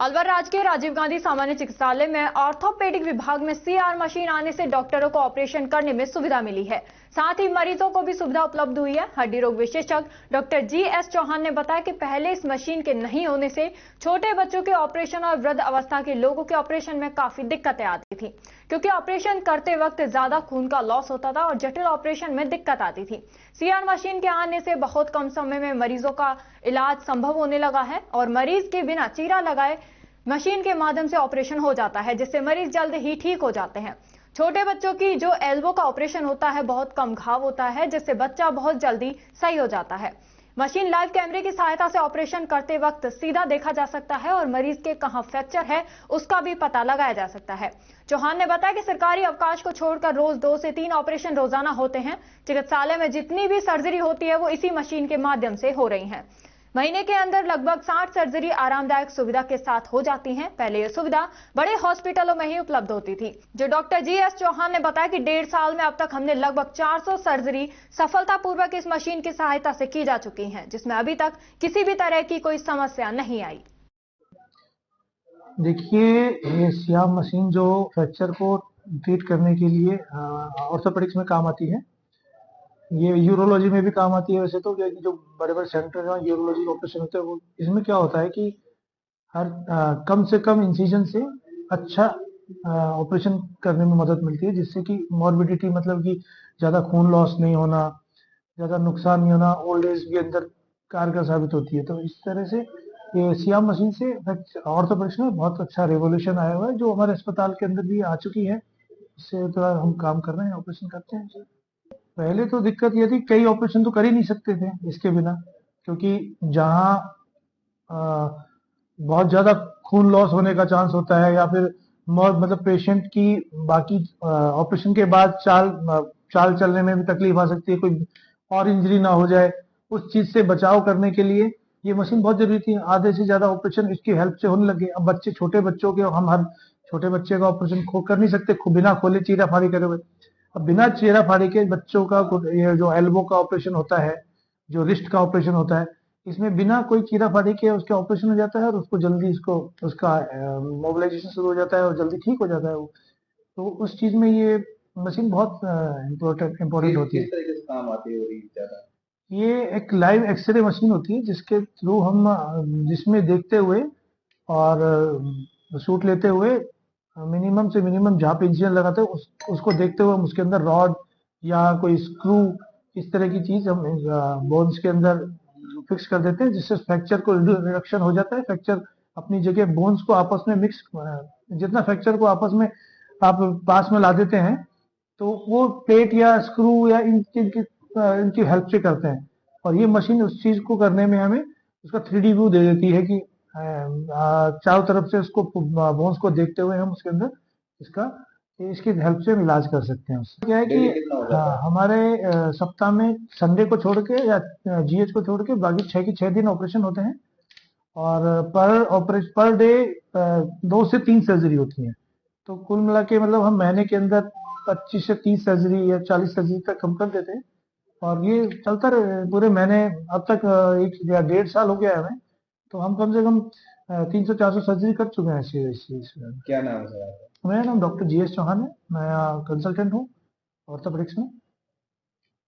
अलवर राजकीय राजीव गांधी सामान्य चिकित्सालय में ऑर्थोपेडिक विभाग में सीआर मशीन आने से डॉक्टरों को ऑपरेशन करने में सुविधा मिली है। साथ ही मरीजों को भी सुविधा उपलब्ध हुई है। हड्डी रोग विशेषज्ञ डॉक्टर जी.एस. चौहान ने बताया कि पहले इस मशीन के नहीं होने से छोटे बच्चों के ऑपरेशन और वृद्ध अवस्था के लोगों के ऑपरेशन में काफी दिक्कतें आती थी, क्योंकि ऑपरेशन करते वक्त ज्यादा खून का लॉस होता था और जटिल ऑपरेशन में दिक्कत आती थी। सीआर मशीन के आने से बहुत कम समय में मरीजों का इलाज संभव होने लगा है और मरीज के बिना चीरा लगाए मशीन के माध्यम से ऑपरेशन हो जाता है, जिससे मरीज जल्द ही ठीक हो जाते हैं। छोटे बच्चों की जो एल्बो का ऑपरेशन होता है, बहुत कम घाव होता है, जिससे बच्चा बहुत जल्दी सही हो जाता है। मशीन लाइव कैमरे की सहायता से ऑपरेशन करते वक्त सीधा देखा जा सकता है और मरीज के कहां फ्रैक्चर है उसका भी पता लगाया जा सकता है। चौहान ने बताया कि सरकारी अवकाश को छोड़कर रोज 2 से 3 ऑपरेशन रोजाना होते हैं। चिकित्सालय में जितनी भी सर्जरी होती है वो इसी मशीन के माध्यम से हो रही है। महीने के अंदर लगभग 60 सर्जरी आरामदायक सुविधा के साथ हो जाती हैं। पहले यह सुविधा बड़े हॉस्पिटलों में ही उपलब्ध होती थी। जो डॉक्टर जी.एस. चौहान ने बताया कि 1.5 साल में अब तक हमने लगभग 400 सर्जरी सफलतापूर्वक इस मशीन की सहायता से की जा चुकी हैं, जिसमें अभी तक किसी भी तरह की कोई समस्या नहीं आई। देखिए, ये सीआर मशीन जो फ्रैक्चर को ट्रीट करने के लिए ऑर्थोपेडिक्स में काम आती है, ये यूरोलॉजी में भी काम आती है। वैसे तो क्या है कि जो बड़े-बड़े सेंटर हैं यूरोलॉजी ऑपरेशन होते हैं, वो इसमें क्या होता है कि हर कम से कम इंसिजन से अच्छा ऑपरेशन करने में मदद मिलती है, जिससे कि मॉर्बिडिटी मतलब कि ज़्यादा खून लॉस नहीं होना, ज़्यादा नुकसान नहीं होना, ओल्ड एज भी अंदर कारगर साबित होती है। तो इस तरह से ये सीआर मशीन से ऑर्थोपेडिक्स में बहुत अच्छा रिवॉल्यूशन आया हुआ है, जो हमारे अस्पताल के अंदर भी आ चुकी है। इससे तो हम काम कर रहे हैं, ऑपरेशन करते हैं जी। पहले तो दिक्कत ये थी, कई ऑपरेशन तो कर ही नहीं सकते थे इसके बिना, क्योंकि जहाँ बहुत ज़्यादा खून लॉस होने का चांस होता है या फिर मौत मतलब पेशेंट की बाकी ऑपरेशन के बाद चाल चलने में भी तकलीफ आ सकती है, कोई और इंजरी ना हो जाए, उस चीज़ से बचाव करने के लिए ये मशीन बहुत ज़रूरी थी। आधे से ज़्यादा ऑपरेशन इसकी हेल्प से होने लगे। अब छोटे बच्चों के हम हर छोटे बच्चे का ऑपरेशन कर नहीं सकते बिना खोले चीरा फाड़ी करे हुए। अब बिना चीरा फाड़ी के बच्चों का ये जो एल्बो का ऑपरेशन होता है, जो रिस्ट का ऑपरेशन होता है, इसमें बिना कोई चीरा फाड़ी के उसके ऑपरेशन हो जाता है और उसको जल्दी उसका मोबिलाइजेशन शुरू हो जाता है और जल्दी ठीक हो जाता है वो। तो उस चीज में ये मशीन बहुत इम्पोर्टेंट होती है। किस तरीके से काम आती है और ज्यादा? ये एक लाइव एक्सरे मशीन होती है, जिसके थ्रू हम जिसमें देखते हुए और शूट लेते हुए मिनिमम से मिनिमम जहाँ पे इंसिजन लगाते हैं उसको देखते हुए हम उसके अंदर रॉड या कोई स्क्रू इस तरह की चीज हम बोन्स के अंदर फिक्स कर देते हैं, जिससे फ्रैक्चर को रिडक्शन हो जाता है। फ्रैक्चर अपनी जगह बोन्स को आपस में मिक्स, जितना फ्रैक्चर को आपस में आप पास में ला देते हैं, तो वो प्लेट या स्क्रू या इनकी हेल्प से करते हैं। और ये मशीन उस चीज को करने में हमें उसका 3D व्यू दे देती है कि चारों तरफ से उसको बोन्स को देखते हुए हम उसके अंदर इसका इसकी हेल्प से हम इलाज कर सकते हैं। उससे क्या है कि हमारे सप्ताह में संडे को छोड़ के या जीएच को छोड़ के बाकी 6 के 6 दिन ऑपरेशन होते हैं और पर डे 2 से 3 सर्जरी होती है। तो कुल मिला के मतलब हम महीने के अंदर 25 से 30 सर्जरी या 40 सर्जरी तक हम कर देते हैं और ये चलता रहे पूरे महीने। अब तक 1 या 1.5 साल हो गया है हमें, तो हम कम से कम 300-400 सर्जरी कर चुके हैं। क्या नाम है? मेरा नाम डॉक्टर जी.एस. चौहान है। मैं कंसल्टेंट हूँ ऑर्थोपेडिक्स में।